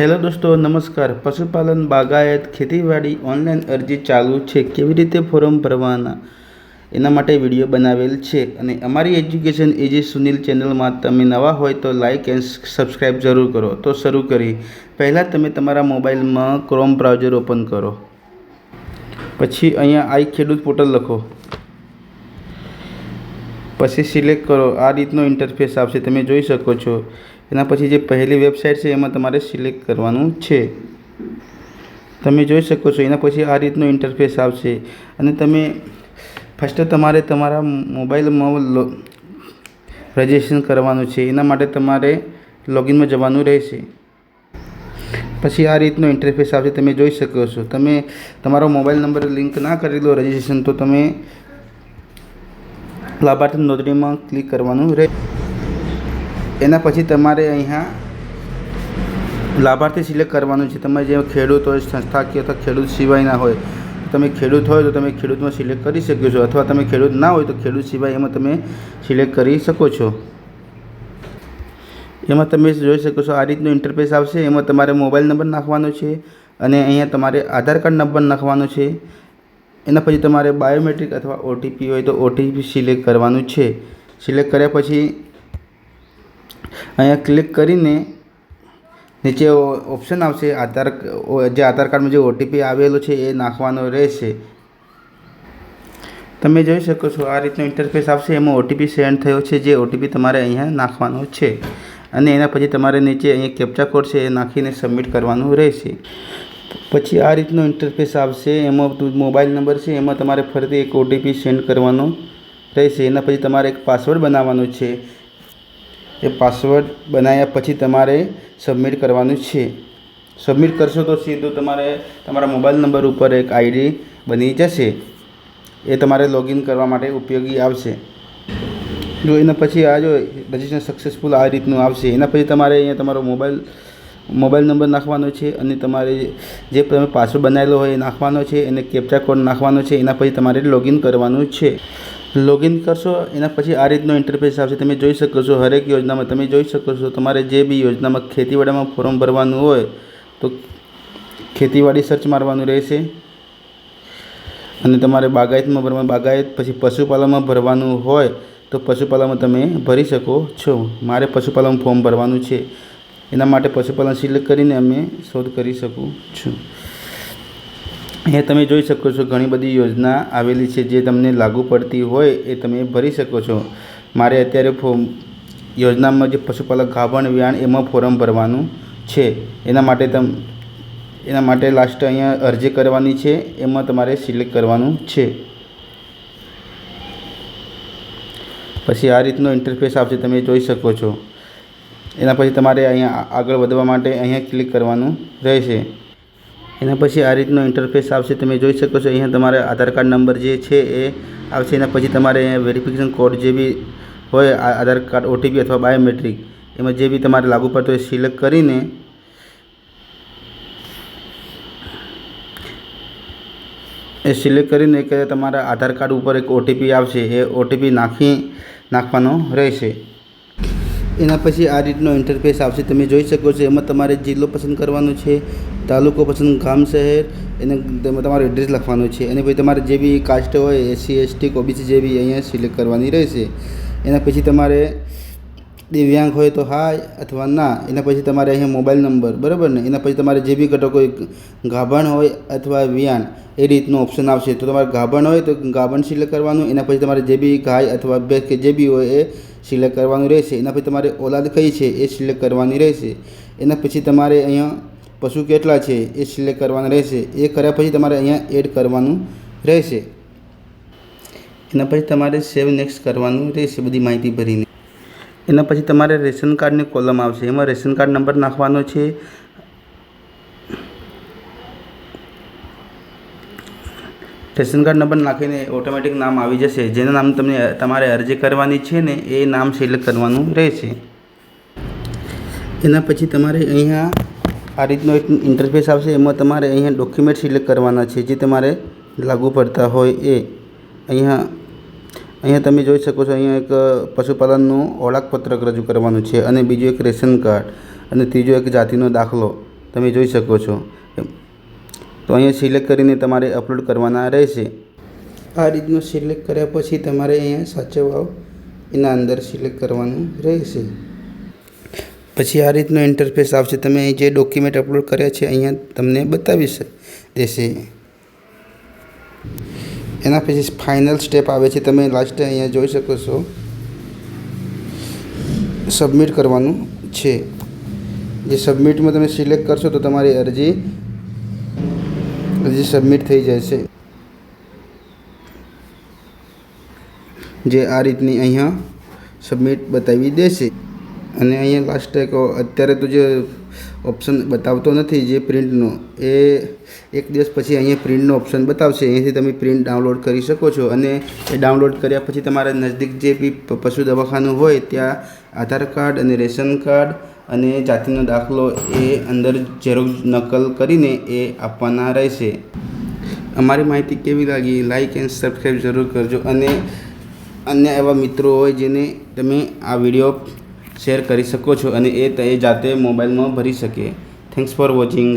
Hello દોસ્તો, નમસ્કાર। પશુપાલન, બાગાયત, ખેતીવાડી ઓનલાઈન અરજી ચાલુ છે, કેવી રીતે ફોર્મ ભરવાના એના માટે વિડીયો બનાવેલ છે। અને અમારી એજ્યુકેશન ઇઝી સુનિલ ચેનલમાં તમે નવા હોય તો લાઇક એન્ડ સબસ્ક્રાઈબ જરૂર કરો। તો શરૂ કરી પહેલાં તમે તમારા મોબાઈલમાં ક્રોમ બ્રાઉઝર ઓપન કરો, પછી અહીંયા આઈ ખેડૂત પોર્ટલ લખો, પછી સિલેક્ટ કરો। આ રીતનો ઇન્ટરફેસ આવશે, તમે જોઈ શકો છો। એના પછી જે પહેલી વેબસાઇટ છે એમાં તમારે સિલેક્ટ કરવાનું છે, તમે જોઈ શકો છો। એના પછી આ રીતનો ઇન્ટરફેસ આવશે અને તમે ફર્સ્ટ તમારે તમારા મોબાઈલમાં રજિસ્ટ્રેશન કરવાનું છે। એના માટે તમારે લોગિનમાં જવાનું રહેશે। પછી આ રીતનો ઇન્ટરફેસ આવશે, તમે જોઈ શકો છો। તમે તમારો મોબાઈલ નંબર લિંક ના કરેલો રજિસ્ટ્રેશન તો તમે લાભાર્થી નોંધણીમાં ક્લિક કરવાનું રહે। એના પછી તમારે અહીંયા લાભાર્થી સિલેક્ટ કરવાનું છે। તમે જે ખેડૂત હોય, સંસ્થાકીય અથવા ખેડૂત સિવાયના હોય, તમે ખેડૂત હોય તો તમે ખેડૂતમાં સિલેક્ટ કરી શકો છો, અથવા તમે ખેડૂત ના હોય તો ખેડૂત સિવાય એમાં તમે સિલેક્ટ કરી શકો છો। એમાં તમે જોઈ શકો છો આ રીતનો ઇન્ટરફેસ આવશે। એમાં તમારે મોબાઈલ નંબર નાખવાનો છે અને અહીંયા તમારે આધાર કાર્ડ નંબર નાખવાનો છે। એના પછી તમારે બાયોમેટ્રિક અથવા ઓટીપી હોય તો ઓટીપી સિલેક્ટ કરવાનું છે। સિલેક્ટ કર્યા પછી અહીંયા ક્લિક કરીને નીચે ઓપ્શન આવશે, જે આધાર કાર્ડમાં જે ઓટીપી આવેલો છે એ નાખવાનો રહેશે। તમે જોઈ શકો છો આ રીતનો ઇન્ટરફેસ આવશે। એમાં ઓટીપી સેન્ડ થયો છે, જે ઓટીપી તમારે અહીંયા નાખવાનો છે અને એના પછી તમારે નીચે અહીંયા કેપ્ચા કોડ છે એ નાખીને સબમિટ કરવાનું રહેશે। પછી આ રીતનો ઇન્ટરફેસ આવશે। એમાં મોબાઈલ નંબર છે, એમાં તમારે ફરીથી એક ઓટીપી સેન્ડ કરવાનો રહેશે। એના પછી તમારે એક પાસવર્ડ બનાવવાનો છે। એ પાસવર્ડ બનાવ્યા પછી તમારે સબમિટ કરવાનું છે। સબમિટ કરશો તો સીધું તમારે તમારા મોબાઈલ નંબર ઉપર એક આઈડી બની જશે, એ તમારે લોગિન કરવા માટે ઉપયોગી આવશે। જો એના પછી આ જો રજિસ્ટ્રેશન સક્સેસફુલ આ રીતનું આવશે। એના પછી તમારે અહીંયા તમારો મોબાઈલ નંબર નાખવાનો છે અને તમારે જે તમે પાસવર્ડ બનાવેલો હોય એ નાખવાનો છે અને કેપ્ચા કોડ નાખવાનો છે। એના પછી તમારે લોગિન કરવાનું છે। લોગિન કરશો એના પછી આ રીતનો ઇન્ટરફેસ આવશે, તમે જોઈ શકો છો। હરેક યોજનામાં તમે જોઈ શકો છો, તમારે જે બી યોજનામાં ખેતીવાડીમાં ફોર્મ ભરવાનું હોય તો ખેતીવાડી સર્ચ મારવાનું રહેશે અને તમારે બાગાયતમાં ભરવાનું બાગાયત, પછી પશુપાલનમાં ભરવાનું હોય તો પશુપાલનમાં તમે ભરી શકો છો। મારે પશુપાલન ફોર્મ ભરવાનું છે, એના માટે પશુપાલન સિલેક્ટ કરીને અમે શોધ કરી શકું છું। અહીંયા તમે જોઈ શકો છો ઘણી બધી યોજના આવેલી છે, જે તમને લાગુ પડતી હોય એ તમે ભરી શકો છો। મારે અત્યારે યોજનામાં જે પશુપાલક ગાભણ વિયાણ એમાં ફોર્મ ભરવાનું છે, એના માટે લાસ્ટ અહીંયા અરજી કરવાની છે, એમાં તમારે સિલેક્ટ કરવાનું છે। પછી આ રીતનો ઇન્ટરફેસ આવશે, તમે જોઈ શકો છો। એના પછી તમારે અહીંયા આગળ વધવા માટે અહીંયા ક્લિક કરવાનું રહેશે। એના પછી આ રીતનો ઇન્ટરફેસ આવશે, તમે જોઈ શકો છો। અહીંયા તમારે આધાર કાર્ડ નંબર જે છે એ આવશે। એના પછી તમારે વેરિફિકેશન કોડ જે બી હોય, આધાર કાર્ડ, ઓટીપી અથવા બાયોમેટ્રિક, એમાં જે બી તમારે લાગુ પડતો હોય સિલેક્ટ કરીને કે તમારા આધાર કાર્ડ ઉપર એક ઓટીપી આવશે, એ ઓટીપી નાખવાનો રહેશે। એના પછી આ રીતનો ઇન્ટરફેસ આવશે, તમે જોઈ શકો છો। એમાં તમારે જિલ્લો પસંદ કરવાનો છે, તાલુકો પસંદ, ગામ, શહેર, એને તમારો એડ્રેસ લખવાનો છે અને પછી તમારે જે બી કાસ્ટ હોય, એસસી, એસટી, ઓબીસી જે બી અહીંયા સિલેક્ટ કરવાની રહેશે। એના પછી તમારે દિવ્યાંગ હોય તો હા અથવા ના। એના પછી તમારે અહીંયા મોબાઈલ નંબર, બરાબર ને। એના પછી તમારે જે બી ઘટકો ગાભણ હોય અથવા વિયાણ એ રીતનો ઓપ્શન આવશે, તો તમારે ગાભણ હોય તો ગાભણ સિલેક્ટ કરવાનું। એના પછી તમારે જે બી ગાય અથવા ભેંસ કે જે બી હોય એ સિલેક્ટ કરવાનું રહેશે। એના પછી તમારે ઓલાદ કઈ છે એ સિલેક્ટ કરવાની રહેશે। એના પછી તમારે અહીંયા પશુ કેટલા છે એ સિલેક્ટ કરવાના રહેશે। એ કર્યા પછી તમારે અહીંયા એડ કરવાનું રહેશે। એના પછી તમારે સેવ નેક્સ્ટ કરવાનું રહેશે બધી માહિતી ભરીને। એના પછી તમારે રેશન કાર્ડની કોલમ આવશે, એમાં રેશન કાર્ડ નંબર નાખવાનો છે। રેશન કાર્ડ નંબર નાખીને ઓટોમેટિક નામ આવી જશે, જેના નામ તમારે અરજી કરવાની છે ને એ નામ સિલેક્ટ કરવાનું રહેશે। એના પછી તમારે અહીંયા આ રીતનો એક ઇન્ટરફેસ આવશે, એમાં તમારે અહીંયા ડોક્યુમેન્ટ સિલેક્ટ કરવાના છે, જે તમારે લાગુ પડતા હોય એ। અહીંયા તમે જોઈ શકો છો, અહીંયા એક પશુપાલનનું ઓળખપત્રક રજૂ કરવાનું છે અને બીજું એક રેશન કાર્ડ અને ત્રીજો એક જાતિનો દાખલો તમે જોઈ શકો છો. તો અહીંયા સિલેક્ટ કરીને તમારે અપલોડ કરવાના રહેશે. આ રીતનું સિલેક્ટ કર્યા પછી તમારે અહીંયા સાચવવા એના અંદર સિલેક્ટ કરવાનું રહેશે. પછી આ રીતનું ઇન્ટરફેસ આવશે. તમે અહીં જે ડોક્યુમેન્ટ અપલોડ કર્યા છે અહીંયા તમને બતાવી દેશે. એના પછી ફાઇનલ સ્ટેપ આવે છે. તમે લાસ્ટ અહીંયા જોઈ શકો છો સબમિટ કરવાનું છે. જે સબમિટમાં તમે સિલેક્ટ કરશો તો તમારી અરજી સબમિટ થઈ જશે. જે આ રીતની અહીંયા સબમિટ બતાવી દેશે. અને અહીંયા લાસ્ટ અત્યારે તો જે ઓપ્શન બતાવતો નથી જે પ્રિન્ટનો, એ એક દિવસ પછી અહીંયા પ્રિન્ટનો ઓપ્શન બતાવશે. અહીંથી તમે પ્રિન્ટ ડાઉનલોડ કરી શકો છો. અને એ ડાઉનલોડ કર્યા પછી તમારા નજદીક જે બી પશુ દવાખાનું હોય ત્યાં આધાર કાર્ડ અને રેશન કાર્ડ અને જાતિનો દાખલો એ અંદર ઝેરોક્ષ નકલ કરીને એ આપવાના રહેશે. અમારી માહિતી કેવી લાગી લાઈક એન્ડ સબસ્ક્રાઈબ જરૂર કરજો. અને અન્ય એવા મિત્રો હોય જેને તમે આ વિડીયો શેર કરી શકો છો અને એ જાતે મોબાઈલમાં ભરી શકે. Thanks for watching.